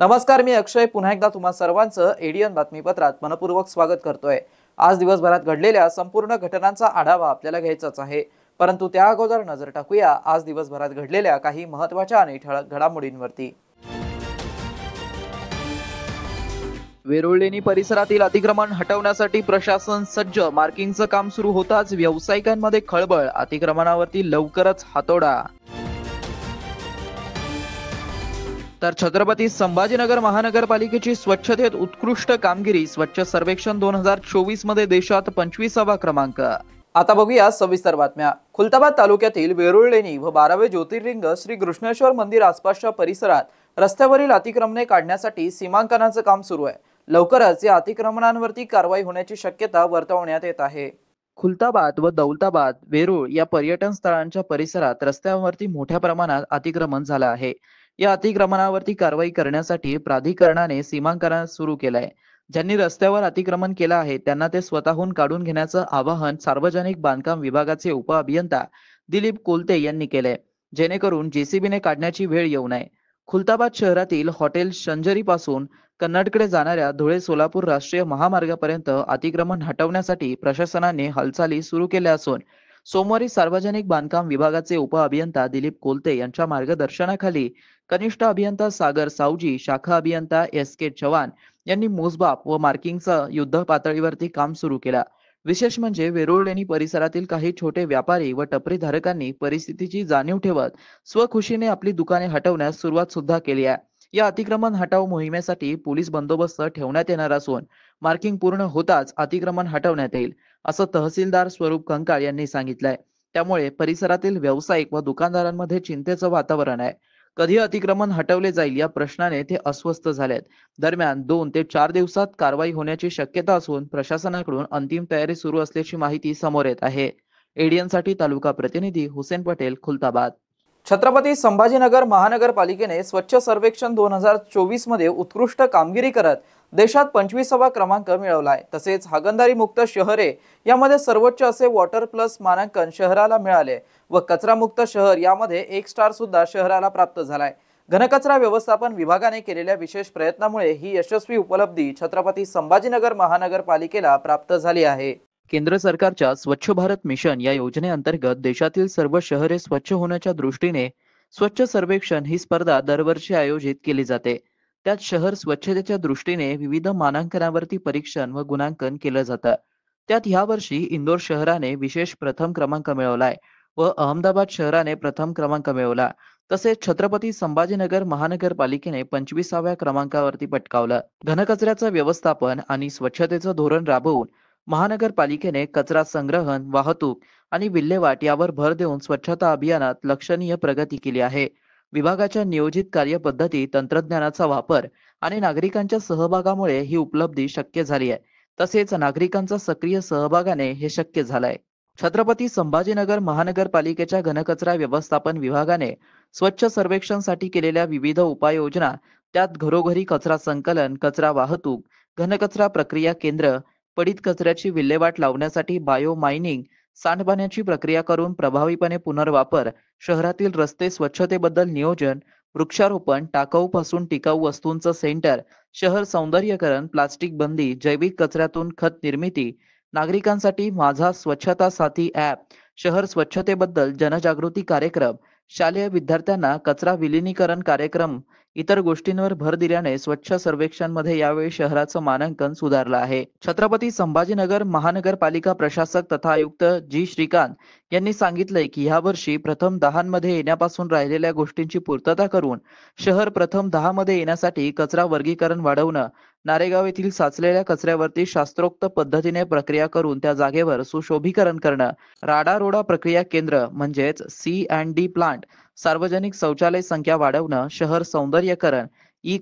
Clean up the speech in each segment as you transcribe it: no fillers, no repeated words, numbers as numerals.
नमस्कार, मी अक्षय पुन्हा एकदा तुम्हा सर्वांचं एडीएन बातमीपत्रात मनपूर्वक स्वागत करतोय। आज दिवसभरात घडलेल्या संपूर्ण घटनांचा आढावा आपल्याला घ्यायचाच आहे, परंतु त्या अगोदर नजर टाकूया आज दिवसभरात घडलेल्या काही महत्त्वाच्या आणि ठळक घडामोडींवरती। वेरुळ परिसरातील अतिक्रमण हटवण्यासाठी प्रशासन सज्ज, मार्किंगचं काम सुरू होताच व्यावसायिकांमध्ये खळबळ, अतिक्रमणावरती लवकरच हातोडा। तर छत्रपती संभाजीनगर महानगरपालिकेची स्वच्छतेत उत्कृष्ट कामगिरी, स्वच्छ सर्वेक्षण 2024 मध्ये देशात 25वा क्रमांक। आता बघूया सविस्तर बातम्या। खुलताबाद तालुक्यातील वेरुळ लेणी व 12वे ज्योतिर्लिंग श्री कृष्णेश्वर मंदिर आसपासच्या परिसरात रस्त्यावरील अतिक्रमणे काढण्यासाठी सीमांकनाचं काम सुरू आहे। लवकरच या अतिक्रमणांवरती कारवाई होण्याची शक्यता वर्तवण्यात येत आहे। खुलताबाद व दौलताबाद, वेरुळ या पर्यटन स्थळांच्या परिसरात रस्त्यांवरती मोठ्या प्रमाणात अतिक्रमण झालं आहे। या अतिक्रमणावरती कारवाई करण्यासाठी प्राधिकरणाने सीमांकन सुरू केलंय। ज्यांनी रस्त्यावर अतिक्रमण केलं आहे त्यांना ते स्वतःहून काढून घेण्याचं आवाहन सार्वजनिक बांधकाम विभागाचे उपअभियंता दिलीप कोलते यांनी केलंय, जेणेकरून जेसीबीने काढण्याची वेळ येऊ नये। खुलताबाद शहरातील हॉटेल शंजरी पासून कन्नडकडे जाणाऱ्या धुळे सोलापूर राष्ट्रीय महामार्गापर्यंत अतिक्रमण हटवण्यासाठी प्रशासनाने हालचाली सुरू केल्या असून सोमवारी सार्वजनिक बांधकाम विभागाचे उपअभियंता दिलीप कोलते यांच्या मार्गदर्शनाखाली कनिष्ठ अभियंता सागर सावजी, शाखा अभियंता SK चव्हाण यांनी मोजमाप व मार्किंगचा युद्ध पातळीवरती काम सुरू केला। विशेष म्हणजे वेरुळ लेणी परिसरातील काही छोटे व्यापारी व टपरीधारकांनी परिस्थितीची जाणीव ठेवत स्वखुशीने आपली दुकाने हटवण्यास सुरुवात सुद्धा केली आहे। या अतिक्रमण हटाव मोहिमेसाठी पोलीस बंदोबस्त ठेवण्यात येणार असून मार्किंग पूर्ण होताच अतिक्रमण हटवण्यात येईल, असं तहसीलदार स्वरूप कंकाळ यांनी सांगितलंय। त्यामुळे परिसरातील व्यावसायिक व दुकानदारांमध्ये चिंतेचं वातावरण आहे। कधी अतिक्रमण हटवले जाईल या प्रश्नाने ते अस्वस्थ झालेत। दरम्यान 2 ते 4 दिवसात कारवाई होण्याची शक्यता असून प्रशासनाकडून अंतिम तयारी सुरू असल्याची माहिती समोर येत आहे। एडीएनसाठी तालुका प्रतिनिधी हुसेन पटेल, खुलताबाद। छत्रपती संभाजीनगर महानगरपालिकेने स्वच्छ सर्वेक्षण 2024 मध्ये उत्कृष्ट कामगिरी करत देशात 25वा क्रमांक मिळवलाय। तसेच हागणदारी मुक्त शहरे यामध्ये सर्वोच्च असे वॉटर प्लस मानांकन शहराला मिळाले व कचरा मुक्त शहर यामध्ये 1 स्टार सुद्धा शहराला प्राप्त झालाय। घनकचरा व्यवस्थापन विभागाने केलेल्या विशेष प्रयत्नामुळे ही यशस्वी उपलब्धी छत्रपती संभाजीनगर महानगरपालिकेला प्राप्त झाली आहे। केंद्र सरकारच्या स्वच्छ भारत मिशन या योजनेअंतर्गत देशातील सर्व शहरे स्वच्छ होण्याच्या दृष्टीने स्वच्छ सर्वेक्षण ही स्पर्धा दरवर्षी आयोजित केली जाते। त्यात शहर स्वच्छतेच्या दृष्टीने विविध मानांकनावरती परीक्षण व गुणांकन केलं जातं। त्यात यावर्षी इंदोर शहराने विशेष प्रथम क्रमांक मिळवलाय व अहमदाबाद शहराने प्रथम क्रमांक मिळवला। तसेच छत्रपती संभाजीनगर महानगरपालिकेने 25व्या क्रमांकावरती पटकावलं। घनकचऱ्याचं व्यवस्थापन आणि स्वच्छतेचं धोरण राबवून महानगरपालिकेने कचरा संग्रहण, वाहतूक आणि विल्हेवाट यावर भर देऊन स्वच्छता अभियानात लक्षणीय प्रगती केली आहे। विभागाच्या नियोजित कार्यपद्धती, तंत्रज्ञानाचा वापर आणि नागरिकांच्या सहभागामुळे ही उपलब्धी शक्य झाली आहे। तसेच नागरिकांचा सक्रिय सहभागाने हे शक्य झालंय। छत्रपती संभाजीनगर महानगरपालिकेच्या घनकचरा व्यवस्थापन विभागाने स्वच्छ सर्वेक्षणसाठी केलेल्या विविध उपाययोजना, त्यात घरोघरी कचरा संकलन, कचरा वाहतूक, घनकचरा प्रक्रिया केंद्र, पडीत कचऱ्याची विल्हेवाट लावण्यासाठी बायो मायनिंग, सांडपाण्याची प्रक्रिया करून प्रभावीपणे पुनर्वापर, शहरातील रस्ते स्वच्छतेबद्दल नियोजन, वृक्षारोपण, टाकाऊपासून टिकाऊ वस्तूंचं सेंटर, शहर सौंदर्यीकरण, प्लास्टिक बंदी, जैविक कचऱ्यातून खत निर्मिती, नागरिकांसाठी माझा स्वच्छता साथी ॲप, शहर स्वच्छतेबद्दल जनजागृती कार्यक्रम, शालेय विद्यार्थ्यांना कचरा विलिनीकरण कार्यक्रम इतर गोष्टींवर भर दिल्याने स्वच्छ सर्वेक्षणमध्ये यावेळी शहराचं मानांकन सुधारलं आहे। छत्रपती संभाजीनगर महानगरपालिका प्रशासक तथा आयुक्त जी श्रीकांत यांनी सांगितलंय की यावर्षी प्रथम 10 मध्ये येण्यापासून राहिलेल्या गोष्टींची पूर्तता करून शहर प्रथम 10 मध्ये येण्यासाठी कचरा वर्गीकरण वाढवणं, नारेगाव येथील साचलेल्या कचऱ्यावरती शास्त्रोक्त पद्धतीने प्रक्रिया करून त्या जागेवर सुशोभीकरण करणं, राडारोडा प्रक्रिया केंद्र म्हणजेच C&D प्लांट, सार्वजनिक शौचालय संख्या वाढवणं, शहर सौंदर्यीकरण,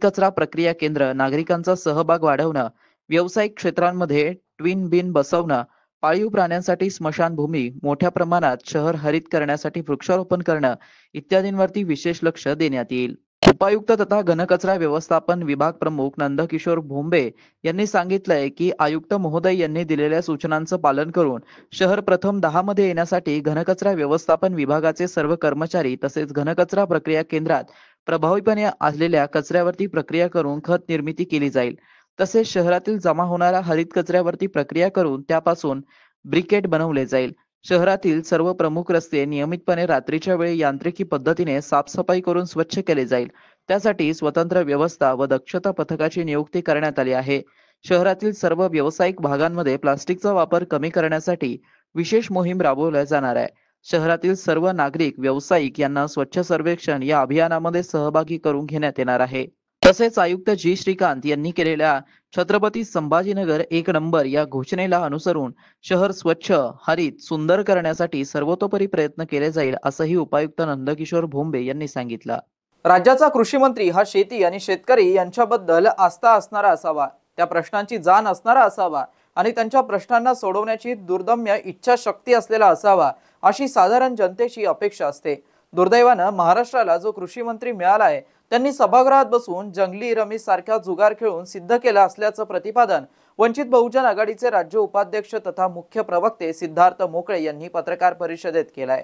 कचरा प्रक्रिया केंद्र, नागरिकांचा सहभाग वाढवणं, व्यावसायिक क्षेत्रांमध्ये ट्विन बिन बसवणं, पाळीव प्राण्यांसाठी स्मशानभूमी, मोठ्या प्रमाणात शहर हरित करण्यासाठी वृक्षारोपण करणं इत्यादींवरती विशेष लक्ष देण्यात येईल. उपायुक्त तथा घनकचरा व्यवस्थापन विभाग प्रमुख नंदकिशोर भोंबे यांनी सांगितलंय की आयुक्त महोदय यांनी दिलेल्या सूचनांचं पालन करून शहर प्रथम 10 मध्ये येण्यासाठी घनकचरा व्यवस्थापन विभागाचे सर्व कर्मचारी तसेच घनकचरा प्रक्रिया केंद्रात प्रभावीपणे असलेल्या कचऱ्यावरती प्रक्रिया करून खत निर्मिती केली जाईल. तसेच शहरातील जमा होणाऱ्या हरित कचऱ्यावरती प्रक्रिया करून त्यापासून ब्रिकेट बनवले जाईल. शहरातील सर्व प्रमुख रस्ते नियमितपणे रात्रीच्या वेळी यांत्रिकी पद्धतीने साफसफाई करून स्वच्छ केले जाईल. त्यासाठी स्वतंत्र व्यवस्था व दक्षता पथकाची नियुक्ती करण्यात आली आहे. शहरातील सर्व व्यावसायिक भागांमध्ये प्लास्टिकचा वापर कमी करण्यासाठी विशेष मोहीम राबवली जाणार आहे. शहरातील सर्व नागरिक, व्यावसायिक यांना स्वच्छ सर्वेक्षण या अभियानामध्ये सहभागी करून घेण्यात येणार आहे. तसेच आयुक्त जी श्रीकांत यांनी केलेल्या छत्रपती संभाजीनगर 1 नंबर या घोषणेला अनुसरून शहर स्वच्छ, हरित, सुंदर करण्यासाठी सर्वतोपरी प्रयत्न केले जाईल, असंही उपायुक्त नंदकिशोर भोंबे यांनी सांगितलं. राज्याचा कृषी मंत्री हा शेती आणि शेतकरी यांच्याबद्दल आस्था असणारा असावा, त्या प्रश्नांची जाण असणारा असावा आणि त्यांच्या प्रश्नांना सोडवण्याची दुर्दम्य इच्छाशक्ती असलेला असावा, अशी साधारण जनतेची अपेक्षा असते. दुर्दैवानं महाराष्ट्राला जो कृषी मंत्री मिळाला आहे त्यांनी सभागृहात बसून जंगली रमी सारख्या जुगार खेळून सिद्ध केलं असल्याचं प्रतिपादन वंचित बहुजन आघाडीचे राज्य उपाध्यक्ष तथा मुख्य प्रवक्ते सिद्धार्थ मोकळे यांनी पत्रकार परिषदेत केलाय.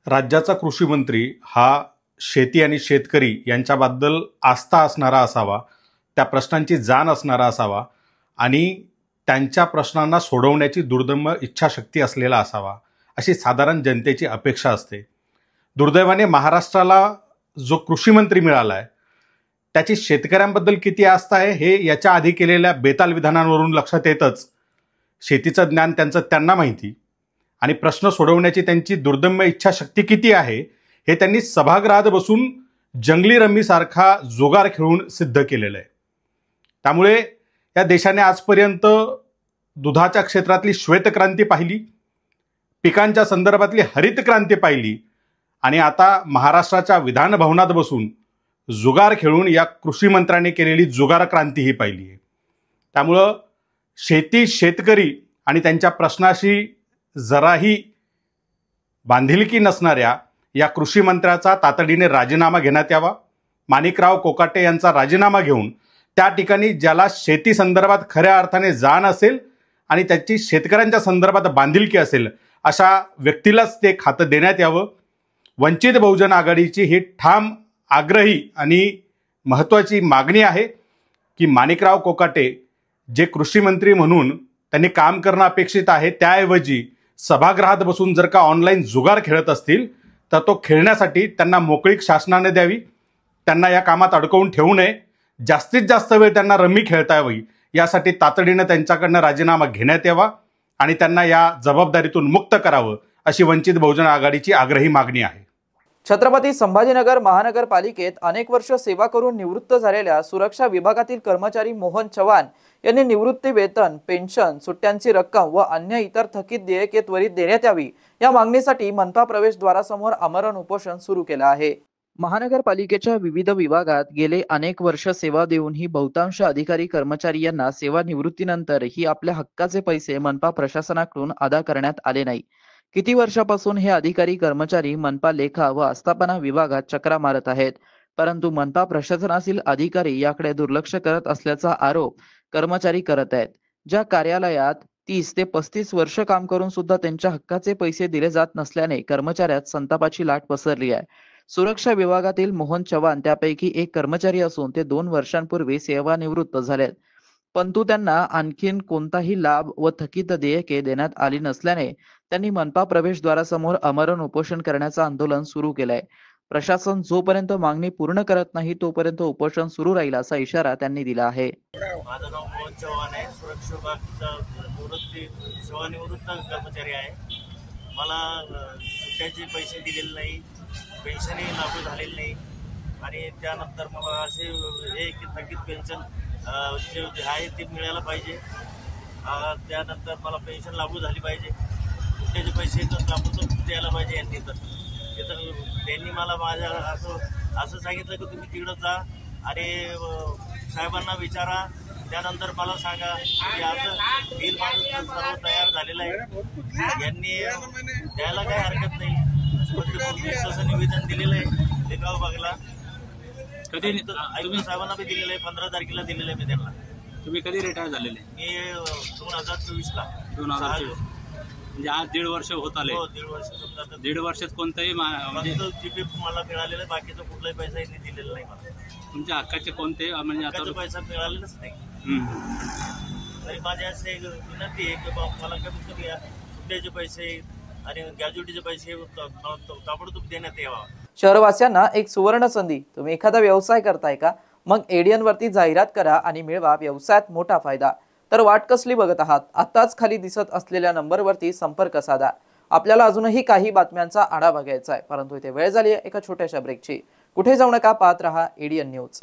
राज्याचा कृषी मंत्री हा शेती आणि शेतकरी यांच्याबद्दल आस्था असणारा असावा, त्या प्रश्नांची जाण असणारा असावा आणि त्यांच्या प्रश्नांना सोडवण्याची दुर्दम्य इच्छाशक्ती असलेला असावा, अशी साधारण जनतेची अपेक्षा असते. दुर्दैवाने महाराष्ट्राला जो कृषी मंत्री मिळाला आहे त्याची शेतकऱ्यांबद्दल किती आस्था आहे हे याच्या आधी केलेल्या बेताल विधानांवरून लक्षात येतच. शेतीचं ज्ञान त्यांना माहिती आणि प्रश्न सोडवण्याची त्यांची दुर्दम्य इच्छाशक्ती किती आहे हे त्यांनी सभागृहात बसून जंगली रम्मीसारखा जुगार खेळून सिद्ध केलेलं आहे. त्यामुळे या देशाने आजपर्यंत दुधाच्या क्षेत्रातली श्वेतक्रांती पाहिली, पिकांच्या संदर्भातली हरित क्रांती पाहिली आणि आता महाराष्ट्राच्या विधान भवनात बसून जुगार खेळून या कृषी मंत्र्यांनी केलेली जुगार क्रांती ही पाहिली आहे. त्यामुळं शेती, शेतकरी आणि त्यांच्या प्रश्नाशी जराही बांधिलकी नसणाऱ्या या कृषी मंत्र्याचा तातडीने राजीनामा घेण्यात यावा. माणिकराव कोकाटे यांचा राजीनामा घेऊन त्या ठिकाणी ज्याला शेती संदर्भात खऱ्या अर्थाने जाण असेल आणि त्याची शेतकऱ्यांच्या संदर्भात बांधिलकी असेल अशा व्यक्तीलाच ते खातं देण्यात यावं. वंचित बहुजन आघाडीची ही ठाम, आग्रही आणि महत्त्वाची मागणी आहे की माणिकराव कोकाटे जे कृषी मंत्री म्हणून त्यांनी काम करणं अपेक्षित आहे, त्याऐवजी सभागृहात बसून जर का ऑनलाईन जुगार खेळत असतील तर तो खेळण्यासाठी त्यांना मोकळीक शासनाने द्यावी. त्यांना या कामात अडकवून ठेवू नये. जास्तीत जास्त वेळ त्यांना रम्मी खेळता यावी यासाठी तातडीनं त्यांच्याकडनं राजीनामा घेण्यात यावा आणि त्यांना या जबाबदारीतून मुक्त करावं, अशी वंचित बहुजन आघाडीची आग्रही मागणी आहे. छत्रपती संभाजीनगर महानगरपालिकेत अनेक वर्ष सेवा करून निवृत्त झालेल्या सुरक्षा विभागातील कर्मचारी मोहन चव्हाण यांनी निवृत्ती वेतन, पेन्शन, सुट्ट्यांची रक्कम व अन्य इतर थकीत देयके त्वरित देण्यात यावी या मागणीसाठी मनपा प्रवेशद्वारासमोर आमरण उपोषण सुरू केलं आहे. महानगरपालिकेच्या विविध विभागात गेले अनेक वर्ष सेवा देऊनही बहुतांश अधिकारी कर्मचारी यांना सेवानिवृत्तीनंतरही आपल्या हक्काचे पैसे मनपा प्रशासनाकडून अदा करण्यात आले नाही. किती वर्षापासून हे अधिकारी कर्मचारी मनपा लेखा व आस्थापना विभागात चक्रा मारत आहेत, परंतु मनपा प्रशासनातील अधिकारी याकडे दुर्लक्ष करत असल्याचा आरोप कर्मचारी करत आहेत. ज्या कार्यालयात 30 ते 35 वर्ष काम करून सुद्धा त्यांच्या हक्काचे पैसे दिले जात नसल्याने कर्मचाऱ्यात संतापाची लाट पसरली आहे. सुरक्षा विभागातील मोहन चव्हाण त्यापैकी एक कर्मचारी असून ते 2 वर्षांपूर्वी सेवानिवृत्त झालेत, परंतु त्यांना आणखीन कोणताही लाभ व थकीत देयके देण्यात आली नसल्याने त्यांनी मनपा प्रवेशद्वारासमोर आमरण उपोषण करण्याचं आंदोलन सुरू केलंय. प्रशासन जोपर्यंत मागणी पूर्ण करत नाही तोपर्यंत उपोषण सुरू राहील असा इशारा त्यांनी दिला आहे. माझं नाव मोहन चव्हाण आहे. सुरक्षा विभागाचा सेवानिवृत्त कर्मचारी आहे. मला सुट्ट्याचे पैसे दिलेले नाही, पेन्शनही लागू झालेली नाही आणि त्यानंतर मला असे हे की थकीत पेन्शन जे आहे ते मिळायला पाहिजे. त्यानंतर मला पेन्शन लागू झाली पाहिजे. सुट्ट्याचे पैसे तर ताबडतोब द्यायला पाहिजे यांनी. तर त्यांनी मला माझ्या असं सांगितलं की तुम्ही तिकडं जा आणि साहेबांना विचारा, त्यानंतर मला सांगा की आज बिल माझं सर्व तयार झालेलं आहे, यांनी द्यायला काही हरकत नाही. तसं निवेदन दिलेलं आहे लेखा विभागाला, कधी आयुक्त साहेबांना बी दिलेलं आहे, 15 तारखेला दिलेलं आहे मी त्यांना. तुम्ही कधी रिटायर झालेले? मी 2024ला. 2024 म्हणजे आज 1.5 वर्ष होत आले. हो, 1.5 वर्ष समजा. 1.5 वर्षात कोणताही म्हणजे जीपी मला मिळालेलं आहे, बाकीचा कुठलाही पैसा यांनी दिलेला नाही मला. तुमच्या हक्काचे कोणते म्हणजे आता हक्काचा पैसा मिळालेलाच नाही. तरी माझी असे एक विनंती आहे की मला कमीत कमी सुट्ट्याचे पैसे आणि गॅज्युटीचे पैसे ताबडतोब देण्यात यावा. शहरवासियांना एक सुवर्ण संधी. तुम्ही एखादा व्यवसाय करताय का? मग एडियन वरती जाहिरात करा आणि मिळवा व्यवसायात मोठा फायदा. तर वाट कसली बघत आहात? आताच खाली दिसत असलेल्या नंबरवरती संपर्क साधा. आपल्याला अजूनही काही बातम्यांचा आढावा घ्यायचा आहे, परंतु इथे वेळ झाली आहे एका छोट्याशा ब्रेकची. कुठे जाऊ नका, पाहत रहा एडियन न्यूज.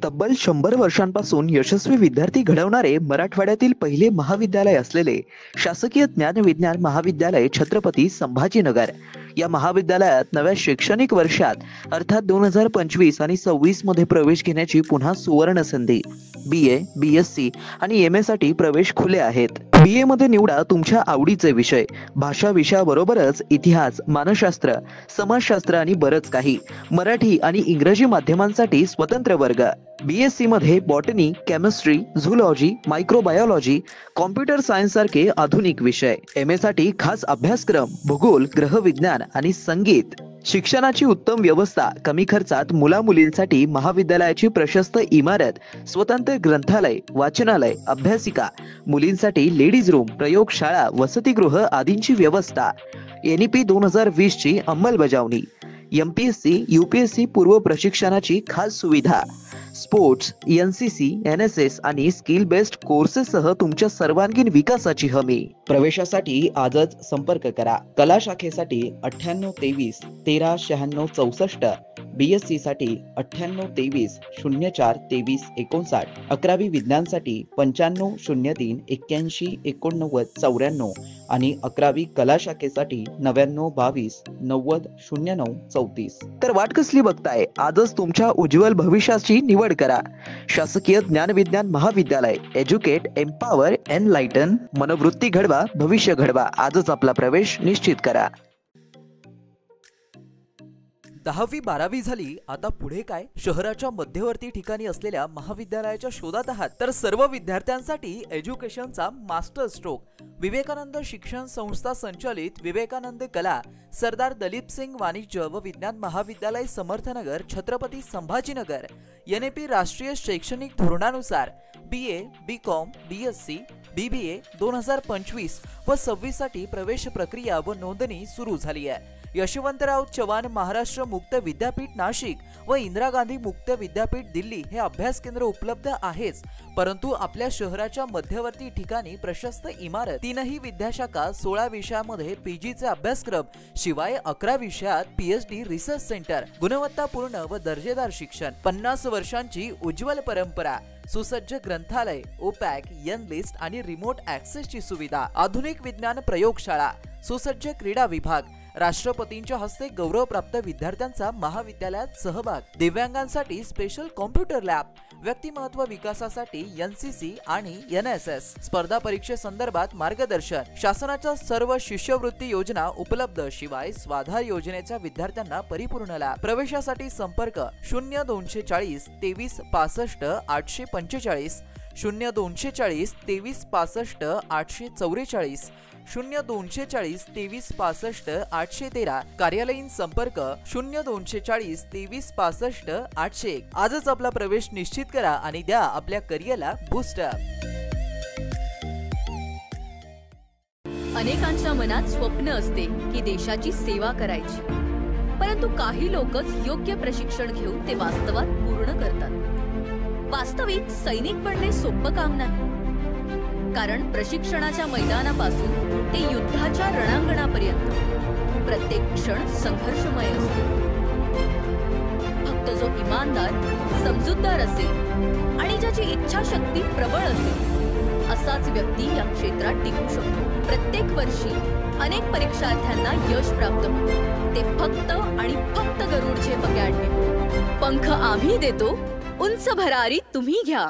तब्बल 100 वर्षांपासून यशस्वी विद्यार्थी घडवणारे मराठवाड्यातील पहिले महाविद्यालय असलेले शासकीय ज्ञानविज्ञान महाविद्यालय छत्रपती संभाजीनगर या महाविद्यालयात नव्या शैक्षणिक वर्षात अर्थात 2025 आणि 26 मध्ये प्रवेश घेण्याची पुन्हा सुवर्ण संधी. BA, BSc आणि MA साठी प्रवेश खुले आहेत. BA मध्ये निवडा तुमच्या आवडीचे विषय. भाषा विषयाबरोबरच इतिहास, मानसशास्त्र, समाजशास्त्र आणि बरंच काही. मराठी आणि इंग्रजी माध्यमांसाठी स्वतंत्र वर्ग. BSc मध्ये botany, chemistry, zoology, microbiology, computer science सारखे आधुनिक विषय. MA साठी खास अभ्यासक्रम, भूगोल, ग्रहविज्ञान आणि संगीत. शिक्षणाची उत्तम व्यवस्था, कमी खर्चात मुला-मुलींसाठी महाविद्यालयाची प्रशस्त इमारत, स्वतंत्र ग्रंथालय, वाचनालय, अभ्यासिका, मुलींसाठी लेडीज रूम, प्रयोगशाळा, वसतिगृह आदींची व्यवस्था. NEP 2020 ची अंमलबजावणी. MPSC, UPSC पूर्व प्रशिक्षणाची खास सुविधा. स्पोर्ट्स, NCC, NSS आणि स्किल बेस्ड कोर्सेससह तुमच्या सर्वांगीण विकासाची हमी. प्रवेशासाठी आजच संपर्क करा. कला शाखेसाठी 9823 139664, BSc साठी 9823 04 23 59, 11वी विज्ञानसाठी 9503 81 89 94 आणि 11वी कला शाखेसाठी 9922 90 09 34. तर वाट कसली बघताय? आजच तुमच्या उज्ज्वल भविष्याची निवड करा. शासकीय ज्ञानविज्ञान महाविद्यालय. Educate, empower, enlighten. मनोवृत्ती घडवा, भविष्य घडवा. आजच आपला प्रवेश निश्चित करा. 10वी 12वी झाली, आता पुढे काय? शहराच्या मध्यवर्ती ठिकाणी असलेल्या महाविद्यालयाच्या शोधात आहात तर सर्व विद्यार्थ्यांसाठी एज्युकेशनचा मास्टर स्ट्रोक. विवेकानंद शिक्षण संस्था संचालित विवेकानंद कला सरदार दलीप सिंग वाणिज्य व विज्ञान महाविद्यालय समर्थनगर छत्रपती संभाजीनगर. NEP राष्ट्रीय शैक्षणिक धोरणानुसार BA, BCom, BSc, BBA 2025 व 26 साठी प्रवेश प्रक्रिया व नोंदणी सुरू झाली आहे. यशवंतराव चव्हाण महाराष्ट्र मुक्त विद्यापीठ नाशिक व इंदिरा गांधी मुक्त विद्यापीठ दिल्ली हे अभ्यास केंद्र उपलब्ध आहेच, परंतु आपल्या शहराच्या मध्यवर्ती ठिकाणी प्रशस्त इमारत, 3ही विद्याशाखा, 16 विषयामध्ये PGचे अभ्यासक्रम, शिवाय 11 विषयात PhD रिसर्च सेंटर, गुणवत्तापूर्ण व दर्जेदार शिक्षण, 50 वर्षांची उज्ज्वल परंपरा, सुसज्ज ग्रंथालय, OPAC, N-लिस्ट आणि रिमोट ॲक्सेसची सुविधा, आधुनिक विज्ञान प्रयोगशाळा, सुसज्ज क्रीडा विभाग, राष्ट्रपतींच्या हस्ते गौरवप्राप्त विद्यार्थ्यांचा महाविद्यालयात सहभाग, दिव्यांगांसाठी स्पेशल कॉम्प्युटर लॅब, व्यक्तिमत्व विकासासाठी NCC आणि NSS, स्पर्धा परीक्षेसंदर्भात मार्गदर्शन, शासनाच्या सर्व शिष्यवृत्ती योजना उपलब्ध, शिवाय स्वाधार योजनेच्या विद्यार्थ्यांना परिपूर्ण लाभ. प्रवेशासाठी संपर्क 0240 23 65 845, 0240 23 65 844, 0240 23 65 813. कार्यालयीन संपर्क 0240 23 65 801. आजच आपला प्रवेश निश्चित करा आणि द्या आपल्या करिअरला बूस्टअप. अनेकांच्या मनात स्वप्न असते की देशाची सेवा करायची, परंतु काही लोकच योग्य प्रशिक्षण घेऊन ते वास्तवात पूर्ण करतात. वास्तविक सैनिक बनणे सोपं काम नाही, कारण प्रशिक्षणाच्या मैदानापासून ते युद्धाच्या रणांगणापर्यंत प्रत्येक क्षण संघर्षमय असतो. फक्त जो इमानदार, समजूतदार असेल आणि ज्याची इच्छाशक्ती प्रबळ असेल, असाच व्यक्ती या क्षेत्रात टिकू शकतो. प्रत्येक वर्षी अनेक परीक्षार्थ्यांना यश प्राप्त होते, ते फक्त आणि फक्त गरुड झेप अकॅडमी. पंख आम्ही देतो, उंच भरारी तुम्ही घ्या.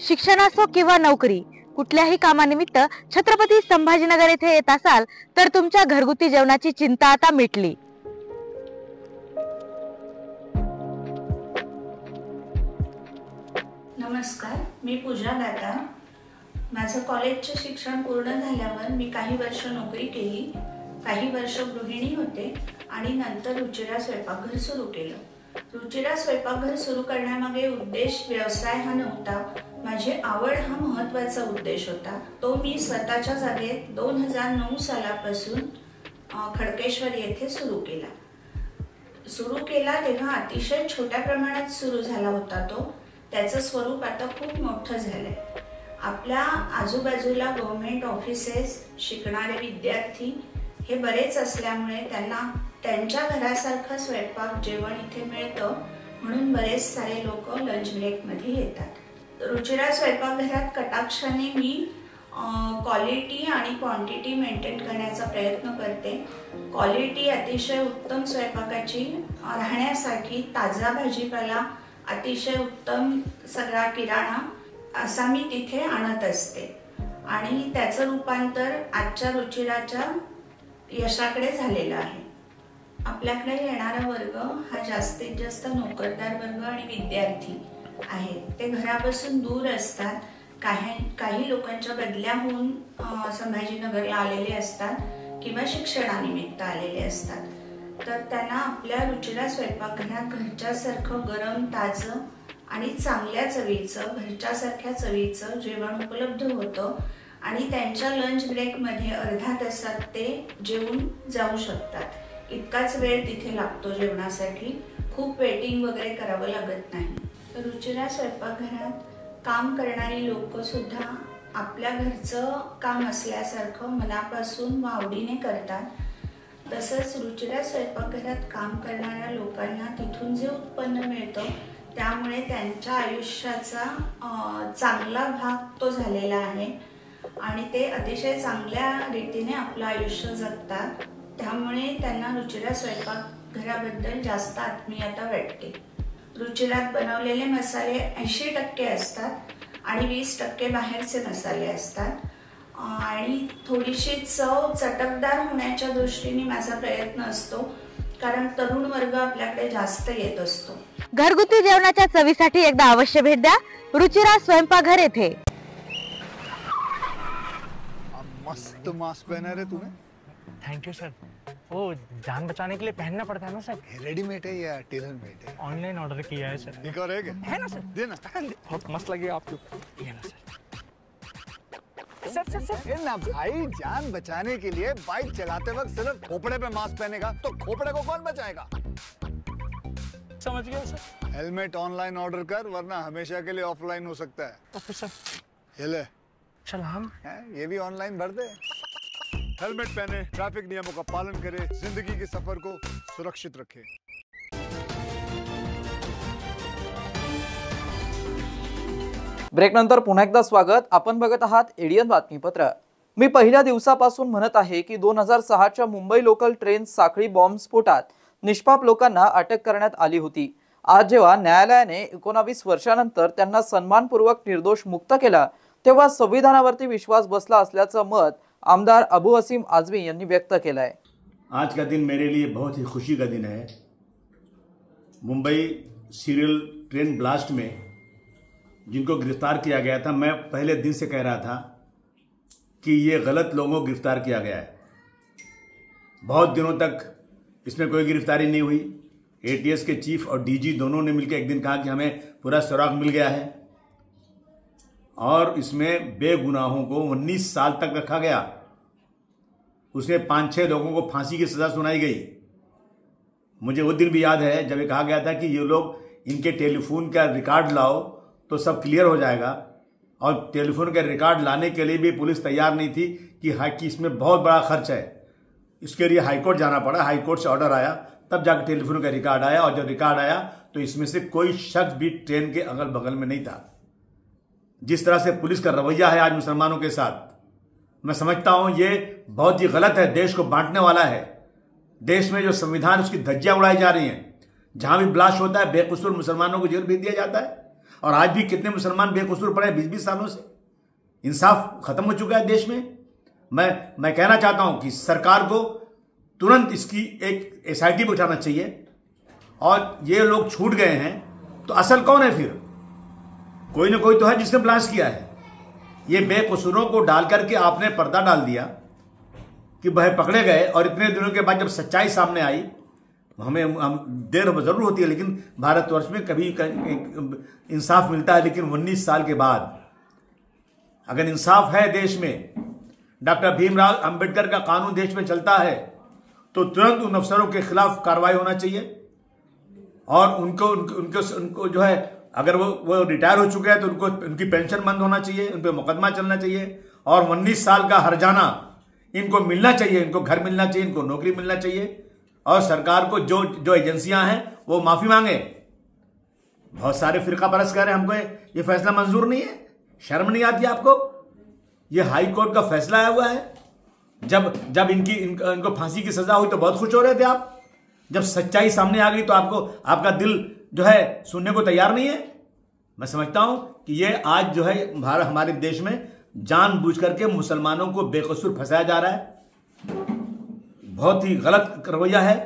शिक्षण असो किंवा नोकरी, कुठल्याही कामानिमित्त छत्रपती संभाजीनगर येथे येत असाल तर तुमच्या घरगुती जेवणाची चिंता आता मिटली. नमस्कार, मी पूजा दाता. माझं कॉलेजचे शिक्षण पूर्ण झाल्यावर मी काही वर्ष नोकरी केली, काही वर्ष गृहिणी होते आणि नंतर रुचिरा स्वयंपाकघर सुरू केलं. रुचिरा स्वयंपाकघर सुरू करण्यामागे उद्देश व्यवसाय हा नव्हता, माझी आवड हा महत्त्वाचा उद्देश होता. तो मी स्वतःच्या जागेत 2009 सालापासून खडकेश्वर येथे सुरू केला. तेव्हा अतिशय छोट्या प्रमाणात सुरू झाला होता तो. त्याचं स्वरूप आता खूप मोठं झालंय. आपल्या आजूबाजूला गव्हर्नमेंट ऑफिसेस, शिकणारे विद्यार्थी हे बरेच असल्यामुळे त्यांना त्यांच्या घरासारखं स्वयंपाक जेवण इथे मिळतं, म्हणून बरेच सारे लोक लंच ब्रेकमध्ये येतात. रुचिरा स्वयंपाकघरात कटाक्षाने मी क्वालिटी आणि क्वांटिटी मेंटेन करण्याचा प्रयत्न करते. क्वालिटी अतिशय उत्तम स्वयंपाकाची राहण्यासाठी ताजा भाजीपाला, अतिशय उत्तम सगळा किराणा असा मी तिथे आणत असते आणि त्याचं रूपांतर आजच्या रुचिराच्या यशाकडे झालेलं आहे. आपल्याकडे येणारा वर्ग हा जास्तीत जास्त नोकरदार वर्ग आणि विद्यार्थी आहेत. ते घरापासून दूर असतात. काही लोकांच्या बदल्या होऊन संभाजीनगरला आलेले असतात किंवा शिक्षणानिमित्त आलेले असतात. तर त्यांना आपल्या रुचिरा स्वयंपाकघरात घरच्यासारखं गरम, ताजं आणि चांगल्या चवीचं, घरच्यासारख्या चवीचं जेवण उपलब्ध होतं आणि त्यांच्या लंच ब्रेकमध्ये अर्धा तासात ते जेवून जाऊ शकतात. इतकाच वेळ तिथे लागतो जेवणासाठी. खूप वेटिंग वगैरे करावं लागत नाही. रुचिरा स्वयंपाकघरात काम करणारी लोक सुद्धा आपल्या घरचं काम असल्यासारखं मनापासून व आवडीने करतात. तसंच रुचिरा स्वयंपाकघरात काम करणाऱ्या लोकांना तिथून जे उत्पन्न मिळतं त्यामुळे त्यांच्या आयुष्याचा चांगला भाग तो झालेला आहे आणि ते अतिशय चांगल्या रीतीने आपलं आयुष्य जगतात. त्यामुळे त्यांना रुचिरा स्वयंपाकघराबद्दल जास्त आत्मीयता वाटते. रुचिरात बनवलेले मसाले 80% असतात आणि 20% बाहेरचे मसाले असतात आणि थोडीशी चव चटकदार होण्याच्या दृष्टीने माझा प्रयत्न असतो, कारण तरुण वर्ग आपल्याकडे जास्त येत असतो. घरगुती जेवणाच्या चवीसाठी एकदा अवश्य भेट द्या रुचिरा स्वयंपाकघर येथे. मस्त मास्क पहना रे तूने. Thank you sir. वो जान बचाने के लिए पहनना पड़ता है ना सर. रेडीमेड है या टेलर मेड है? ऑनलाइन ऑर्डर किया है सर. एक और है ना सर. देना. बहुत मस्त लगी आपको. ये ना सर. सर ना भाई, जान बचाने के लिए बाइक चलाते वक्त सिर्फ खोपड़े पे मास्क पहनेगा तो खोपड़े को कौन बचाएगा? समझ गया सर. हेलमेट ऑनलाइन ऑर्डर कर, वरना हमेशा के लिए ऑफलाइन हो सकता है. Okay sir. ये ले. चल हम ये भी ऑनलाइन भर दे. हेलमेट पहने, ट्रैफिक नियमों का पालन करे, जिंदगी के सफर को सुरक्षित रखे. ब्रेकनंतर पुन्हा एकदा स्वागत. आपण बघत आहात एडीएन बातमीपत्र. मी पहिल्या दिवसापासून म्हणत आहे की 2006च्या मुंबई लोकल ट्रेन साखळी बॉम्बस्फोटात निष्पाप लोकांना अटक करण्यात आली होती. आज जेव्हा न्यायालयाने 19 वर्षानंतर त्यांना सन्मानपूर्वक निर्दोष मुक्त केला तेव्हा संविधानावरती विश्वास बसला असल्याचं मत आमदार अबू असीम आझमी यांनी व्यक्त केलं आहे. आज का दिन मेरे लिए बहुत ही खुशी का दिन है. मुंबई सीरियल ट्रेन ब्लास्ट में जिनको गिरफ्तार किया गया था, मैं पहले दिन से कह रहा था कि ये गलत लोगों को गिरफ्तार किया गया है. बहुत दिनों तक इसमें कोई गिरफ्तारी नहीं हुई. एटीएस के चीफ और डीजी दोनों ने मिलकर एक दिन कहा कि हमें पूरा सुराग मिल गया है और इसमें बेगुनाहों को 19 साल तक रखा गया. उसमें 5-6 लोगों को फांसी की सजा सुनाई गई. मुझे वो दिन भी याद है जब ये कहा गया था कि ये लोग इनके टेलीफोन का रिकॉर्ड लाओ तो सब क्लियर हो जाएगा, और टेलीफोन का रिकॉर्ड लाने के लिए भी पुलिस तैयार नहीं थी कि इसमें बहुत बड़ा खर्च है. इसके लिए हाईकोर्ट जाना पड़ा. हाईकोर्ट से ऑर्डर आया, तब जाकर टेलीफोन का रिकॉर्ड आया, और जब रिकॉर्ड आया तो इसमें से कोई शख्स भी ट्रेन के अगल बगल में नहीं था। जिस तरह से पुलिस का रवैया है आज मुसलमानों के साथ, मैं समझता हूं ये बहुत ही गलत है, देश को बांटने वाला है। देश में जो संविधान उसकी धज्जियां उड़ाई जा रही हैं, जहां भी ब्लास्ट होता है बेकसूर मुसलमानों को जेल भेज दिया जाता है, और आज भी कितने मुसलमान बेकसूर पड़े 20-20 सालों से। इंसाफ खत्म हो चुका है देश में। मैं कहना चाहता हूं कि सरकार को तुरंत इसकी एक SIT बिठाना चाहिए, और ये लोग छूट गए हैं तो असल कौन है फिर? कोई ना कोई तो है जिसने ब्लास्ट किया है। ये बेकसूरों को डाल करके आपने पर्दा डाल दिया कि वह पकड़े गए, और इतने दिनों के बाद जब सच्चाई सामने आई, हम देर जरूर होती है लेकिन भारतवर्ष में कभी इंसाफ मिलता है, लेकिन 19 साल के बाद अगर इंसाफ है देश में, डॉक्टर भीमराव अंबेडकर का कानून देश में चलता है, तो तुरंत उन अफसरों के खिलाफ कार्रवाई होना चाहिए, और उनको जो है, अगर वो रिटायर हो चुके हैं तो उनकी पेंशन बंद होना चाहिए, उन पर मुकदमा चलना चाहिए, और 19 साल का हर्जाना इनको मिलना चाहिए, इनको घर मिलना चाहिए, इनको नौकरी मिलना चाहिए, और सरकार को जो एजेंसियां हैं वो माफी मांगे। बहुत सारे फिरका परस्त कह रहे हैं हमको ये फैसला मंजूर नहीं है। शर्म नहीं आती आपको? ये हाई कोर्ट का फैसला आया हुआ है। जब इनको फांसी की सजा हुई तो बहुत खुश हो रहे थे आप। जब सच्चाई सामने आ गई तो आपका दिल जो है सुनने को तैयार नहीं है। मैं समझता हूं कि ये आज जो है हमारे देश में जानबूझ करके मुसलमानों को बेकसूर फंसाया जा रहा है। बहुत ही गलत रवैया है।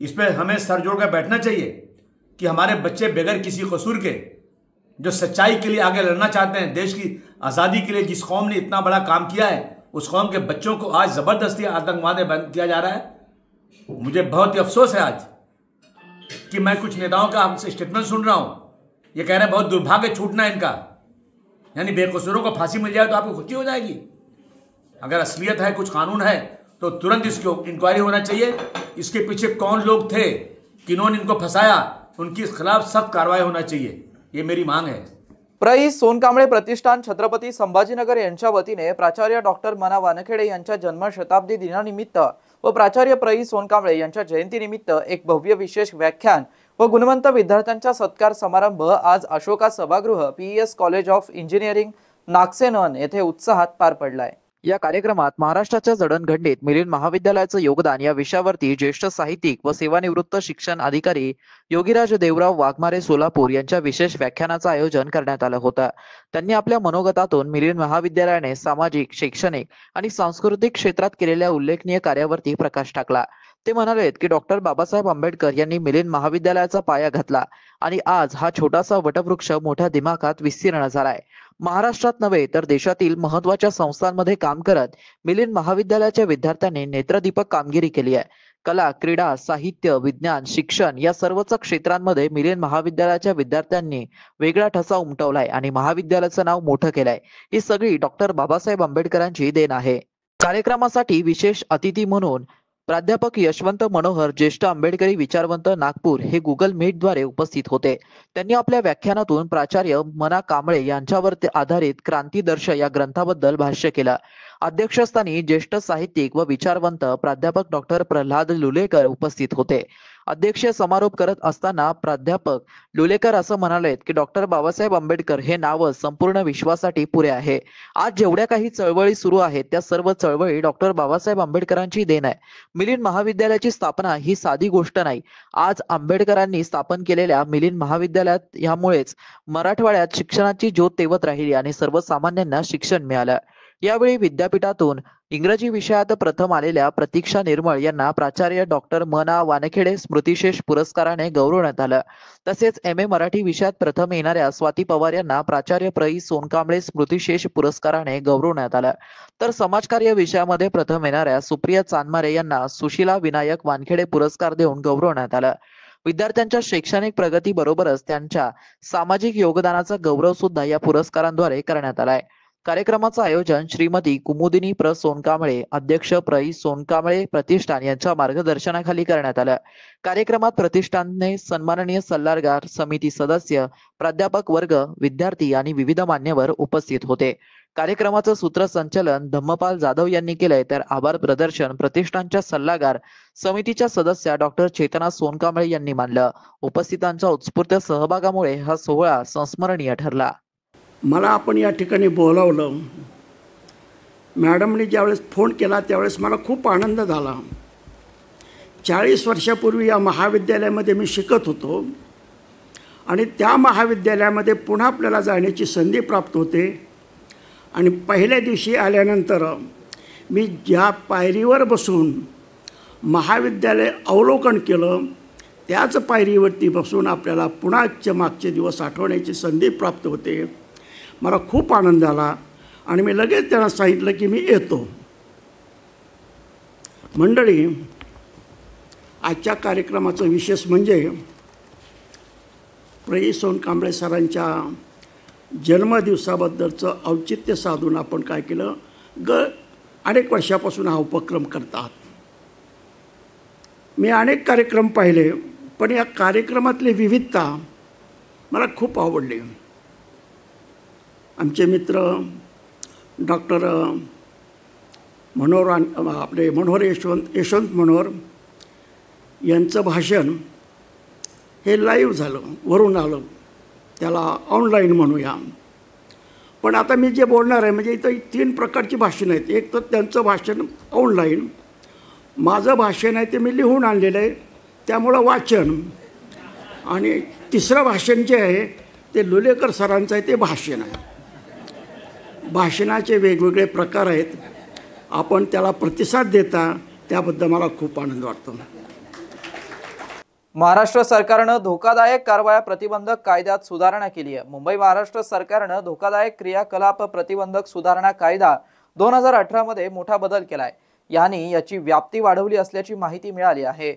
इस पर हमें सर जोड़ कर बैठना चाहिए कि हमारे बच्चे बगैर किसी कसूर के जो सच्चाई के लिए आगे लड़ना चाहते हैं, देश की आज़ादी के लिए जिस कौम ने इतना बड़ा काम किया है, उस कौम के बच्चों को आज जबरदस्ती आतंकवादी बंद किया जा रहा है। मुझे बहुत ही अफसोस है आज कि मैं कुछ नेताओं का हमसे स्टेटमेंट सुन रहा हूं। ये कह रहे हैं बहुत दुर्भाग्य छूटना है इनका, यानी बेकसूरों को फांसी मिल जाए तो आपको खुशी हो जाएगी। अगर असलियत है, कुछ कानून है, तो तुरंत इसकी इंक्वायरी होना चाहिए। इसके पीछे कौन लोग थे, किन्होंने इनको फंसाया, उनके खिलाफ सख्त कार्रवाई होना चाहिए, ये मेरी मांग है। प्र. सोनकांबळे प्रतिष्ठान छत्रपती संभाजीनगर यांच्या वतीने प्राचार्य डॉक्टर मना वानखेडे यांच्या जन्मशताब्दी दिनानिमित्त व प्राचार्य प्र. सोनकांबळे यांच्या जयंतीनिमित्त एक भव्य विशेष व्याख्यान व गुणवंत विद्यार्थ्यांचा सत्कार समारंभ आज अशोका सभागृह PES कॉलेज ऑफ इंजिनिअरिंग नागसेनन येथे उत्साहात पार पडलाय। या कार्यक्रमात महाराष्ट्राच्या जडणघडणीत मिलिंद महाविद्यालयाचं योगदान या विषयावरती ज्येष्ठ साहित्यिक व सेवानिवृत्त शिक्षण अधिकारी योगीराज देवराव वाघमारे सोलापूर यांच्या विशेष व्याख्यानाचं आयोजन करण्यात आलं होतं। त्यांनी आपल्या मनोगतातून मिलिंद महाविद्यालयाने सामाजिक, शैक्षणिक आणि सांस्कृतिक क्षेत्रात केलेल्या उल्लेखनीय कार्यावरती प्रकाश टाकला। ते म्हणालेत की डॉक्टर बाबासाहेब आंबेडकर यांनी मिलिंद महाविद्यालयाचा पाया घातला आणि आज हा छोटासा वटवृक्ष मोठ्या दिमाखात विस्तीर्ण झालाय। महाराष्ट्रात नव्हे तर देशातील महत्त्वाच्या संस्थांमध्ये काम करत मिलिंद महाविद्यालयाच्या विद्यार्थ्यांनी नेत्रदीपक कामगिरी केली आहे। कला, क्रीडा, साहित्य, विज्ञान, शिक्षण या सर्वच क्षेत्रांमध्ये मिलिंद महाविद्यालयाच्या विद्यार्थ्यांनी वेगळा ठसा उमटवलाय आणि महाविद्यालयाचं नाव मोठं केलंय। ही सगळी डॉक्टर बाबासाहेब आंबेडकरांची देण आहे। कार्यक्रमासाठी विशेष अतिथी म्हणून प्राध्यापक यशवंत मनोहर, ज्येष्ठ आंबेडकरी विचारवंत, नागपूर हे गुगल मीट द्वारे उपस्थित होते। त्यांनी आपल्या व्याख्यानातून प्राचार्य मना कांबळे यांच्यावर आधारित क्रांतीदर्श या ग्रंथाबद्दल भाष्य केलं। अध्यक्षस्थानी ज्येष्ठ साहित्यिक व विचारवंत प्राध्यापक डॉक्टर प्रल्हाद लुलेकर उपस्थित होते। अध्यक्षीय समारोप करत असताना प्राध्यापक लुलेकर असं म्हणालेत की डॉक्टर बाबासाहेब आंबेडकर हे नाव संपूर्ण विश्वासाठी पुरे आहे। आज जेवढ्या काही चळवळी सुरू आहेत त्या सर्व चळवळी डॉक्टर बाबासाहेब आंबेडकरांची देण आहे। मिलिंद महाविद्यालयाची स्थापना ही साधी गोष्ट नाही। आज आंबेडकरांनी स्थापन केलेल्या मिलिंद महाविद्यालयात यामुळेच मराठवाड्यात शिक्षणाची ज्योत तेवत राहिली आणि सर्वसामान्यांना शिक्षण मिळालं। यावेळी विद्यापीठातून इंग्रजी विषयात प्रथम आलेल्या प्रतीक्षा निर्मळ यांना प्राचार्य डॉक्टर मना वानखेडे स्मृतिशेष पुरस्काराने गौरवण्यात आलं। तसेच MA मराठी विषयात प्रथम येणाऱ्या स्वाती पवार यांना प्राचार्य प्र. सोनकांबळे स्मृतिशेष पुरस्काराने गौरवण्यात आलं। तर समाजकार्य विषयामध्ये प्रथम येणाऱ्या सुप्रिया चांदमारे यांना सुशीला विनायक वानखेडे पुरस्कार देऊन गौरवण्यात आलं। विद्यार्थ्यांच्या शैक्षणिक प्रगतीबरोबरच त्यांच्या सामाजिक योगदानाचा गौरव सुद्धा या पुरस्कारांद्वारे करण्यात आलाय। कार्यक्रमाचं आयोजन श्रीमती कुमुदिनी प्र. सोनकांबळे, अध्यक्ष प्र. सोनकांबळे प्रतिष्ठान यांच्या मार्गदर्शनाखाली करण्यात आलं। कार्यक्रमात प्रतिष्ठानने सन्माननीय सल्लागार, समिती सदस्य, प्राध्यापक वर्ग, विद्यार्थी आणि विविध मान्यवर उपस्थित होते। कार्यक्रमाचं सूत्रसंचालन धम्मपाल जाधव यांनी केलंय, तर आभार प्रदर्शन प्रतिष्ठानच्या सल्लागार समितीच्या सदस्या डॉक्टर चेतना सोनकांबळे यांनी मानलं. उपस्थितांच्या उत्स्फूर्त सहभागामुळे हा सोहळा संस्मरणीय ठरला. मला आपण या ठिकाणी बोलावलं. मॅडमने ज्यावेळेस फोन केला त्यावेळेस मला खूप आनंद झाला. 40 वर्षापूर्वी या महाविद्यालयामध्ये मी शिकत होतो आणि त्या महाविद्यालयामध्ये पुन्हा आपल्याला जाण्याची संधी प्राप्त होते. आणि पहिल्या दिवशी आल्यानंतर मी ज्या पायरीवर बसून महाविद्यालय अवलोकन केलं त्याच पायरीवरती बसून आपल्याला पुन्हा मागचे दिवस आठवण्याची संधी प्राप्त होते. मला खूप आनंद झाला आणि मी लगेच त्यांना सांगितलं की मी येतो. मंडळी, आजच्या कार्यक्रमाचा विशेष म्हणजे प्र. सोनकांबळे सरांच्या जन्मदिवसाबद्दलचं औचित्य साधून आपण काय केलं, अनेक वर्षापासून हा उपक्रम करतात. मी अनेक कार्यक्रम पाहिले, पण या कार्यक्रमातली विविधता मला खूप आवडली. आमचे मित्र डॉक्टर मनोहर यशवंत मनोहर यांचं भाषण हे लाईव्ह झालं, वरून आलं, त्याला ऑनलाईन म्हणूया. पण आता मी जे बोलणार आहे म्हणजे इथं 3 प्रकारची भाषणं आहेत. एक तर त्यांचं भाषण ऑनलाईन, माझं भाषण आहे ते मी लिहून आणलेलं आहे त्यामुळं वाचन, आणि तिसरं भाषण जे आहे ते लुलेकर सरांचं आहे ते भाषण आहे. भाषणाचे वेगवेगळे प्रकार आहेत. आपण त्याला प्रतिसाद देता त्याबद्दल मला खूप आनंद वाटतो. महाराष्ट्र सरकारनं धोकादायक कारवाया प्रतिबंधक कायद्यात सुधारणा केली आहे. मुंबई महाराष्ट्र सरकारनं धोकादायक क्रियाकलाप प्रतिबंधक सुधारणा कायदा 2018 मध्ये मोठा बदल केलाय. याने याची व्याप्ती वाढवली असल्याची माहिती मिळाली आहे.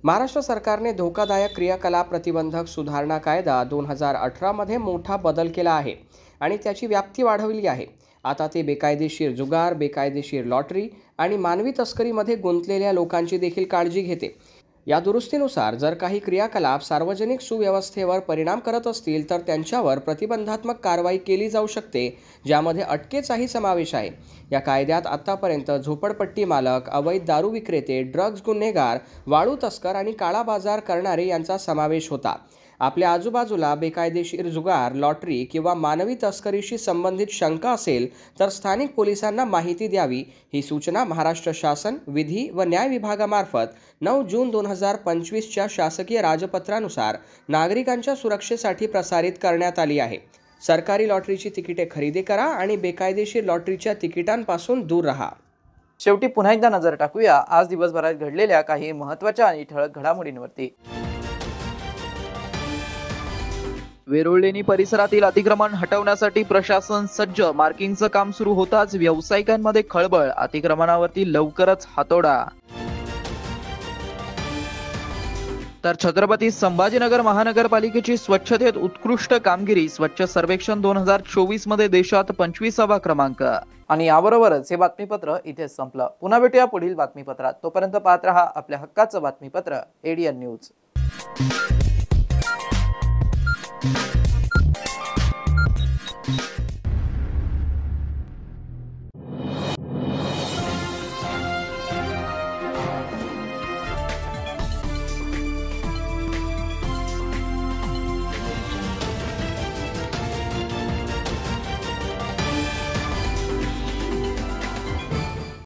महाराष्ट्र सरकारने धोकादायक क्रियाकलाप प्रतिबंधक सुधारणा कायदा 2018 मध्ये मोठा बदल केला आहे आणि त्याची व्याप्ती वाढवली आहे. आता ते बेकायदेशीर जुगार, बेकायदेशीर लॉटरी आणि मानवी तस्करीमध्ये गुंतलेल्या लोकांची देखील काळजी घेते. या दुरुस्तीनुसार जर काही क्रियाकलाप सार्वजनिक सुव्यवस्थेवर परिणाम करत असतील तर त्यांच्यावर प्रतिबंधात्मक कारवाई केली जाऊ शकते, ज्यामध्ये अटकेचाही समावेश आहे. या कायद्यात आतापर्यंत झोपडपट्टी मालक, अवैध दारू विक्रेते, ड्रग्ज गुन्हेगार, वाळू तस्कर आणि काळा बाजार करणारे यांचा समावेश होता. आपल्या आजूबाजूला बेकायदेशीर जुगार, लॉटरी किंवा मानवी तस्करीशी संबंधित शंका असेल तर स्थानिक पोलिसांना माहिती द्यावी, ही सूचना महाराष्ट्र शासन विधी व न्याय विभागामार्फत 9 जून 2025च्या शासकीय राजपत्रानुसार नागरिकांच्या सुरक्षेसाठी प्रसारित करण्यात आली आहे. सरकारी लॉटरीची तिकिटे खरेदी करा आणि बेकायदेशीर लॉटरीच्या तिकिटांपासून दूर राहा. शेवटी पुन्हा एकदा नजर टाकूया आज दिवसभरात घडलेल्या काही महत्त्वाच्या आणि ठळक घडामोडींवरती. वेरुळलेणी परिसरातील अतिक्रमण हटवण्यासाठी प्रशासन सज्ज. मार्किंगचं काम सुरू होताच व्यावसायिकांमध्ये खळबळ. अतिक्रमणावरती लवकरच हातोडा. तर छत्रपती संभाजीनगर महानगरपालिकेची स्वच्छतेत उत्कृष्ट कामगिरी. स्वच्छ सर्वेक्षण 2024 मध्ये देशात 25वा क्रमांक. आणि याबरोबरच हे बातमीपत्र इथेच संपलं. पुन्हा भेटूया पुढील बातमीपत्रात. तोपर्यंत पाहत रहा आपल्या हक्काचं बातमीपत्र ADN न्यूज.